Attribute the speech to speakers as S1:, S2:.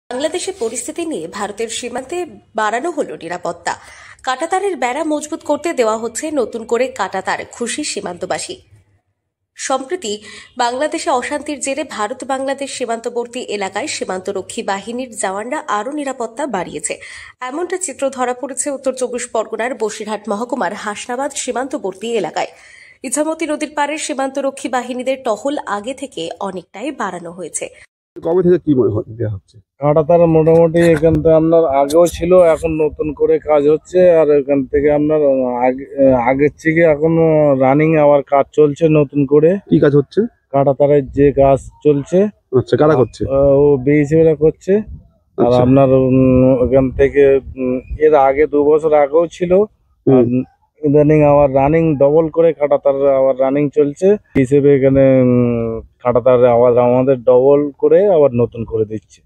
S1: বাংলাদেশের পরিস্থিতি নিয়ে ভারতের সীমান্তে বাড়ানো হলো নিরাপত্তা। কাঁটাতারের বেড়া মজবুত করতে দেওয়া হচ্ছে নতুন করে কাঁটাতার, খুশি সীমান্তবাসী। সম্প্রতি বাংলাদেশে অশান্তির জেরে ভারত বাংলাদেশ সীমান্তবর্তী এলাকায় সীমান্তরক্ষী বাহিনীর জওয়ানরা আরও নিরাপত্তা বাড়িয়েছে। এমনটা চিত্র ধরা পড়েছে উত্তর চব্বিশ পরগনার বসিরহাট মহকুমার হাসনাবাদ সীমান্তবর্তী এলাকায়। ইছামতি নদীর পাড়ের সীমান্তরক্ষী বাহিনীদের টহল আগে থেকে অনেকটাই বাড়ানো হয়েছে।
S2: কবে থেকে কি দেওয়া হচ্ছে?
S3: কাঁটাতার মোটামুটি এখান থেকে আপনার আগেও ছিল, এখন নতুন করে কাজ হচ্ছে। আর এখান থেকে আপনার আগের থেকে এখন রানিং আবার কাজ চলছে নতুন করে।
S2: কি কাজ হচ্ছে?
S3: কাঁটাতারের যে কাজ চলছে।
S2: আচ্ছা, কারা করছে?
S3: ও বিএসএফরা করছে। আর
S2: আচ্ছা।
S3: আপনার ওখান থেকে এর আগে 2 বছর আগেও ছিল। আর ইদানিং আবার রানিং ডবল করে কাঁটাতার আবার রানিং চলছে হিসেবে এখানে কাঁটাতার আবার আমাদের ডবল করে আবার নতুন করে দিচ্ছে।